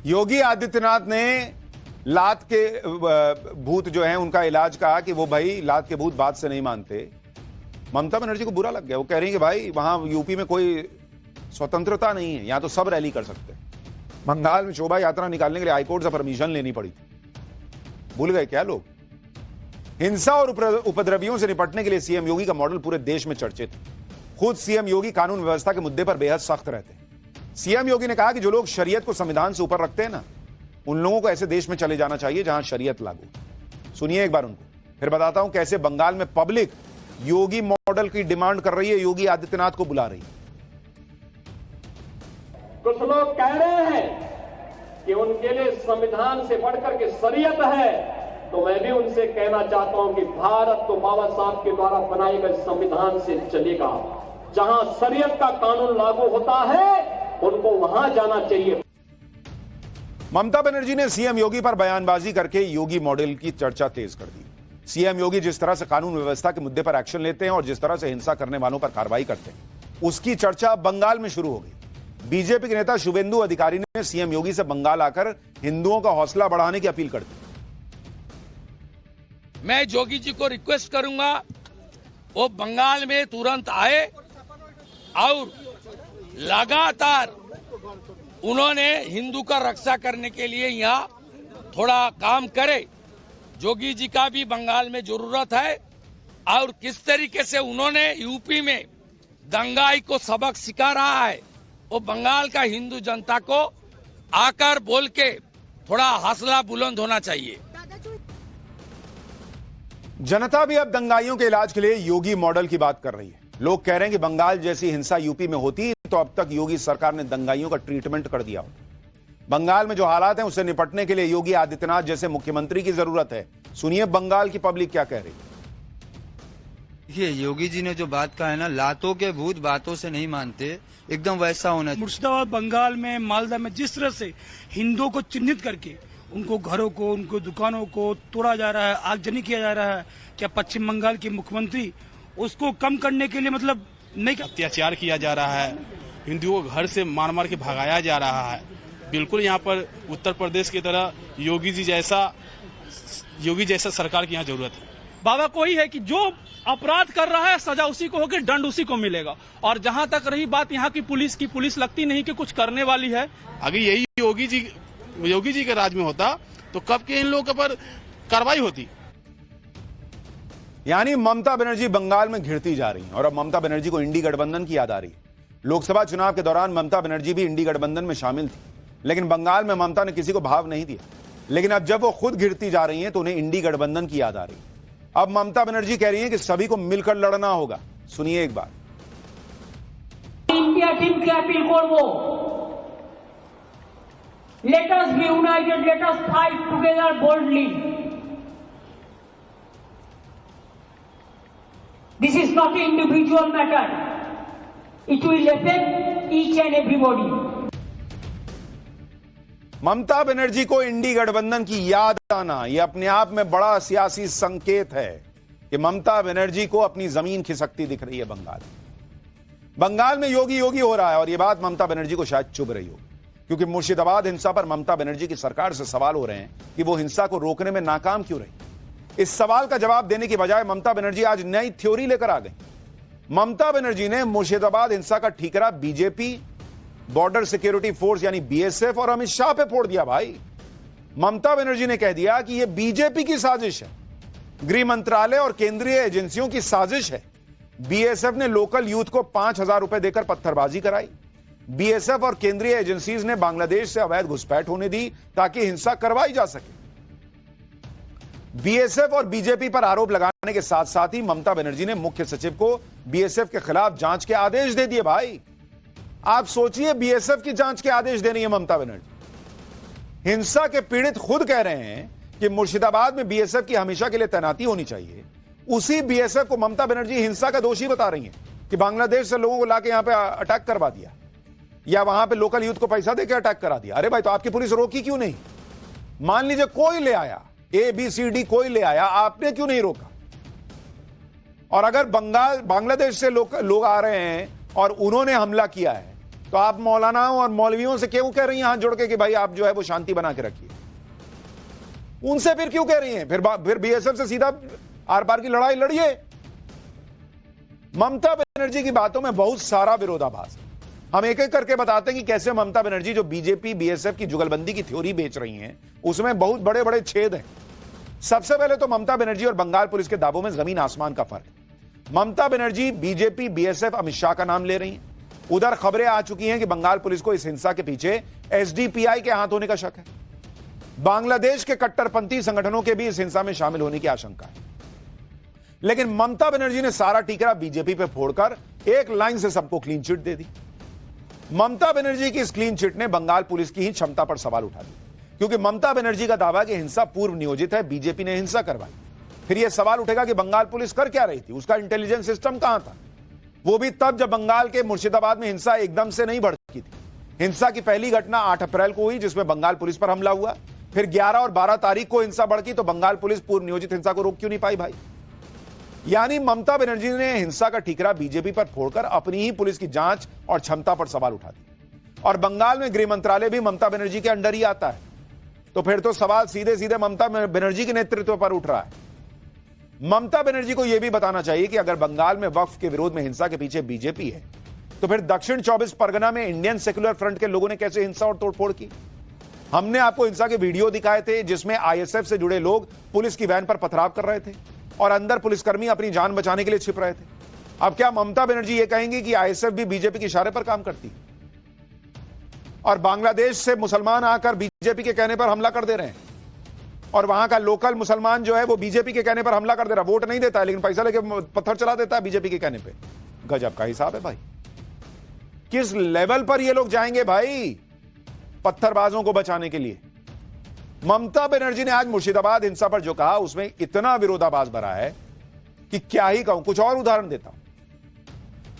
योगी आदित्यनाथ ने लात के भूत जो हैं उनका इलाज कहा कि वो भाई लात के भूत बात से नहीं मानते। ममता बनर्जी को बुरा लग गया। वो कह रही है कि भाई वहां यूपी में कोई स्वतंत्रता नहीं है, यहां तो सब रैली कर सकते हैं। बंगाल में शोभा यात्रा निकालने के लिए हाईकोर्ट से परमिशन लेनी पड़ी। भूल गए क्या लोग? हिंसा और उपद्रवियों से निपटने के लिए सीएम योगी का मॉडल पूरे देश में चर्चित है। खुद सीएम योगी कानून व्यवस्था के मुद्दे पर बेहद सख्त रहते हैं। सीएम योगी ने कहा कि जो लोग शरीयत को संविधान से ऊपर रखते हैं ना, उन लोगों को ऐसे देश में चले जाना चाहिए जहां शरीयत लागू। सुनिए एक बार उनको, फिर बताता हूं कैसे बंगाल में पब्लिक योगी मॉडल की डिमांड कर रही है, योगी आदित्यनाथ को बुला रही है। कुछ लोग कह रहे हैं कि उनके लिए संविधान से बढ़कर के शरीयत है, तो मैं भी उनसे कहना चाहता हूं कि भारत तो बाबा साहब के द्वारा बनाए गए संविधान से चलेगा। जहां शरीयत का कानून लागू होता है उनको वहां जाना चाहिए। ममता बनर्जी ने सीएम योगी पर बयानबाजी करके योगी मॉडल की चर्चा तेज कर दी। सीएम योगी जिस तरह से कानून व्यवस्था के मुद्दे पर एक्शन लेते हैं और जिस तरह से हिंसा करने वालों पर कार्रवाई करते हैं, उसकी चर्चा बंगाल में शुरू हो गई। बीजेपी के नेता शुभेंदु अधिकारी ने सीएम योगी से बंगाल आकर हिंदुओं का हौसला बढ़ाने की अपील कर दी। मैं योगी जी को रिक्वेस्ट करूंगा वो बंगाल में तुरंत आए और लगातार उन्होंने हिंदू का रक्षा करने के लिए यहाँ थोड़ा काम करे। योगी जी का भी बंगाल में जरूरत है और किस तरीके से उन्होंने यूपी में दंगाई को सबक सिखा रहा है, वो बंगाल का हिंदू जनता को आकर बोल के थोड़ा हौसला बुलंद होना चाहिए। जनता भी अब दंगाइयों के इलाज के लिए योगी मॉडल की बात कर रही है। लोग कह रहे हैं कि बंगाल जैसी हिंसा यूपी में होती तो अब तक योगी सरकार ने दंगाइयों का ट्रीटमेंट कर दिया होता। बंगाल में जो हालात हैं उससे निपटने के लिए योगी आदित्यनाथ जैसे मुख्यमंत्री की जरूरत है। सुनिए बंगाल की पब्लिक क्या कह रही है। देखिए, योगी जी ने जो बात कहा है ना, लातों के भूत बातों से नहीं मानते, एकदम वैसा होना चाहिए। मुर्शिदाबाद, बंगाल में, मालदा में जिस तरह से हिंदुओं को चिन्हित करके उनको घरों को, उनको दुकानों को तोड़ा जा रहा है, आगजनी किया जा रहा है, क्या पश्चिम बंगाल के मुख्यमंत्री उसको कम करने के लिए मतलब नहीं, अत्याचार किया जा रहा है, हिंदुओं को घर से मार मार के भगाया जा रहा है। बिल्कुल यहाँ पर उत्तर प्रदेश की तरह योगी जैसा सरकार की यहाँ जरूरत है। बाबा को ही है कि जो अपराध कर रहा है सजा उसी को होगी, दंड उसी को मिलेगा। और जहाँ तक रही बात यहाँ की पुलिस लगती नहीं कि कुछ करने वाली है। अगर यही योगी जी के राज में होता तो कब के इन लोगों पर कार्रवाई होती। यानी ममता बनर्जी बंगाल में घिरती जा रही है और अब ममता बनर्जी को इंडी गठबंधन की याद आ रही है। लोकसभा चुनाव के दौरान ममता बनर्जी भी इंडी गठबंधन में शामिल थी, लेकिन बंगाल में ममता ने किसी को भाव नहीं दिया। लेकिन अब जब वो खुद घिरती जा रही हैं तो उन्हें इंडी गठबंधन की याद आ रही है। अब ममता बनर्जी कह रही हैं कि सभी को मिलकर लड़ना होगा। सुनिए एक बार। इंडिया टीम की अपील करबो, let us be united, let us fight together boldly. This is not an individual matter. It will affect each and everybody. Mamata Banerjee को इंडी गठबंधन की याद आना यह अपने आप में बड़ा सियासी संकेत है कि ममता बनर्जी को अपनी जमीन खिसकती दिख रही है। बंगाल में योगी हो रहा है और यह बात ममता बनर्जी को शायद चुभ रही हो, क्योंकि मुर्शिदाबाद हिंसा पर ममता बनर्जी की सरकार से सवाल हो रहे हैं कि वो हिंसा को रोकने में नाकाम क्यों रही। इस सवाल का जवाब देने की बजाय ममता बनर्जी आज नई थ्योरी लेकर आ गई। ममता बनर्जी ने मुर्शिदाबाद हिंसा का ठीकरा बीजेपी, बॉर्डर सिक्योरिटी फोर्स यानी बीएसएफ और अमित शाह पे फोड़ दिया। भाई ममता बनर्जी ने कह दिया कि यह बीजेपी की साजिश है, गृह मंत्रालय और केंद्रीय एजेंसियों की साजिश है। बीएसएफ ने लोकल यूथ को 5,000 रुपए देकर पत्थरबाजी कराई। बीएसएफ और केंद्रीय एजेंसीज ने बांग्लादेश से अवैध घुसपैठ होने दी ताकि हिंसा करवाई जा सके। बीएसएफ और बीजेपी पर आरोप लगाने के साथ साथ ही ममता बनर्जी ने मुख्य सचिव को बीएसएफ के खिलाफ जांच के आदेश दे दिए। भाई आप सोचिए, बीएसएफ की जांच के आदेश दे रही है ममता बनर्जी। हिंसा के पीड़ित खुद कह रहे हैं कि मुर्शिदाबाद में बीएसएफ की हमेशा के लिए तैनाती होनी चाहिए। उसी बीएसएफ को ममता बनर्जी हिंसा का दोषी बता रही हैं कि बांग्लादेश से लोगों को लाके यहां पे अटैक करवा दिया या वहां पे लोकल यूथ को पैसा देकर अटैक करा दिया। अरे भाई, तो आपकी पुलिस रोकी क्यों नहीं? मान लीजिए कोई ले आया, ABCD कोई ले आया, आपने क्यों नहीं रोका? और अगर बांग्लादेश से लोग आ रहे हैं और उन्होंने हमला किया है तो आप मौलानाओं और मौलवियों से क्यों कह रही हैं हाथ जोड़ के कि भाई आप जो है वो शांति बना के रखिए? उनसे फिर क्यों कह रही हैं? फिर बीएसएफ से सीधा आर पार की लड़ाई लड़िए। ममता बनर्जी की बातों में बहुत सारा विरोधाभास है। हम एक एक करके बताते हैं कि कैसे ममता बनर्जी जो बीजेपी बीएसएफ की जुगलबंदी की थ्योरी बेच रही हैं, उसमें बहुत बड़े बड़े छेद हैं। सबसे पहले तो ममता बनर्जी और बंगाल पुलिस के दावों में जमीन आसमान का फर्क है। ममता बनर्जी बीजेपी बीएसएफ अमित शाह का नाम ले रही हैं। उधर खबरें आ चुकी हैं कि बंगाल पुलिस को इस हिंसा के पीछे एसडीपीआई के हाथ होने का शक है। बांग्लादेश के कट्टरपंथी संगठनों के भी इस हिंसा में शामिल होने की आशंका है। लेकिन ममता बनर्जी ने सारा टीकरा बीजेपी पे फोड़कर एक लाइन से सबको क्लीन चिट दे दी। ममता बनर्जी की इस क्लीन चिट ने बंगाल पुलिस की ही क्षमता पर सवाल उठा दिया, क्योंकि ममता बनर्जी का दावा कि हिंसा पूर्व नियोजित है, बीजेपी ने हिंसा करवाई। फिर यह सवाल उठेगा कि बंगाल पुलिस कर क्या रही थी, उसका इंटेलिजेंस सिस्टम कहां था? वो भी तब जब बंगाल के मुर्शिदाबाद में हिंसा एकदम से नहीं भड़की थी। हिंसा की पहली घटना 8 अप्रैल को हुई, जिसमें बंगाल पुलिस पर हमला हुआ। फिर 11 और 12 तारीख को हिंसा भड़की, तो बंगाल पुलिस पूर्व नियोजित हिंसा को रोक क्यों नहीं पाई भाई? यानी ममता बनर्जी ने हिंसा का ठीकरा बीजेपी पर फोड़कर अपनी ही पुलिस की जांच और क्षमता पर सवाल उठा दिया। और बंगाल में गृह मंत्रालय भी ममता बनर्जी के अंडर ही आता है, तो फिर तो सवाल सीधे सीधे ममता बनर्जी के नेतृत्व पर उठ रहा है। ममता बनर्जी को यह भी बताना चाहिए कि अगर बंगाल में वक्फ के विरोध में हिंसा के पीछे बीजेपी है, तो फिर दक्षिण 24 परगना में इंडियन सेक्युलर फ्रंट के लोगों ने कैसे हिंसा और तोड़फोड़ की? हमने आपको हिंसा के वीडियो दिखाए थे, जिसमें आईएसएफ से जुड़े लोग पुलिस की वैन पर पथराव कर रहे थे और अंदर पुलिसकर्मी अपनी जान बचाने के लिए छिप रहे थे। अब क्या ममता बनर्जी यह कहेंगे कि आईएसएफ भी बीजेपी के इशारे पर काम करती? और बांग्लादेश से मुसलमान आकर बीजेपी के कहने पर हमला कर दे रहे हैं, और वहां का लोकल मुसलमान जो है वो बीजेपी के कहने पर हमला कर दे रहा है। वोट नहीं देता है, लेकिन पैसा लेके पत्थर चला देता है बीजेपी के कहने पे। गजब का हिसाब है भाई। किस लेवल पर ये लोग जाएंगे भाई पत्थरबाजों को बचाने के लिए? ममता बनर्जी ने आज मुर्शिदाबाद हिंसा पर जो कहा, उसमें इतना विरोधाभास भरा है कि क्या ही कहूं। कुछ और उदाहरण देता हूं।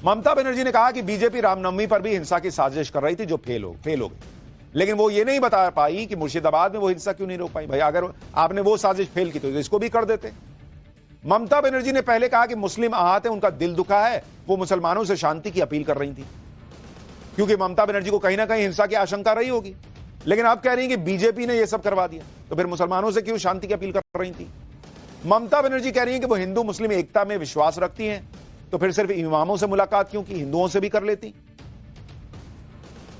ममता बनर्जी ने कहा कि बीजेपी रामनवमी पर भी हिंसा की साजिश कर रही थी, जो फेल हो गई। लेकिन वो ये नहीं बता पाई कि मुर्शिदाबाद में वो हिंसा क्यों नहीं रोक पाई। भाई अगर आपने वो साजिश फेल की तो इसको भी कर देते। ममता बनर्जी ने पहले कहा कि मुस्लिम आहत है, उनका दिल दुखा है, वो मुसलमानों से शांति की अपील कर रही थी, क्योंकि ममता बनर्जी को कहीं ना कहीं हिंसा की आशंका रही होगी। लेकिन आप कह रही हैं कि बीजेपी ने यह सब करवा दिया, तो फिर मुसलमानों से क्यों शांति की अपील कर रही थी? ममता बनर्जी कह रही हैं कि वो हिंदू मुस्लिम एकता में विश्वास रखती हैं, तो फिर सिर्फ इमामों से मुलाकात क्यों की, हिंदुओं से भी कर लेती।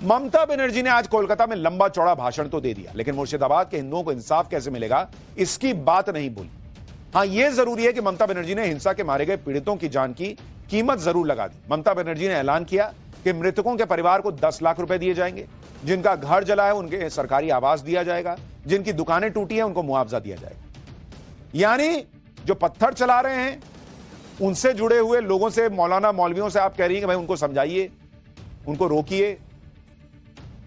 ममता बनर्जी ने आज कोलकाता में लंबा चौड़ा भाषण तो दे दिया, लेकिन मुर्शिदाबाद के हिंदुओं को इंसाफ कैसे मिलेगा, इसकी बात नहीं बोली। हां, यह जरूरी है कि ममता बनर्जी ने हिंसा के मारे गए पीड़ितों की जान की कीमत जरूर लगा दी। ममता बनर्जी ने ऐलान किया कि मृतकों के परिवार को 10 लाख रुपए दिए जाएंगे, जिनका घर जला है उनके सरकारी आवास दिया जाएगा, जिनकी दुकानें टूटी हैं उनको मुआवजा दिया जाएगा। यानी जो पत्थर चला रहे हैं उनसे जुड़े हुए लोगों से, मौलाना मौलवियों से आप कह रही हैं कि भाई उनको समझाइए, उनको रोकिए,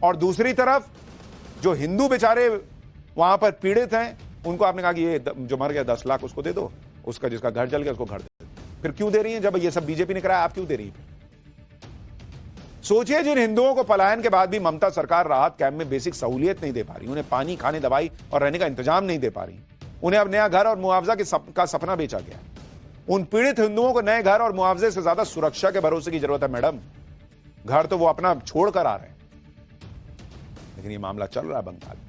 और दूसरी तरफ जो हिंदू बेचारे वहां पर पीड़ित हैं उनको आपने कहा कि ये जो मर गया 10 लाख उसको दे दो, उसका जिसका घर जल गया उसको घर दे दो। फिर क्यों दे रही हैं? जब ये सब बीजेपी ने कराया, आप क्यों दे रही हैं? सोचिए, जिन हिंदुओं को पलायन के बाद भी ममता सरकार राहत कैंप में बेसिक सहूलियत नहीं दे पा रही, उन्हें पानी, खाने, दवाई और रहने का इंतजाम नहीं दे पा रही, उन्हें अब नया घर और मुआवजा का सपना बेचा गया। उन पीड़ित हिंदुओं को नए घर और मुआवजे से ज्यादा सुरक्षा के भरोसे की जरूरत है मैडम। घर तो वो अपना छोड़कर आ रहे हैं, लेकिन ये मामला चल रहा है बंगाल में।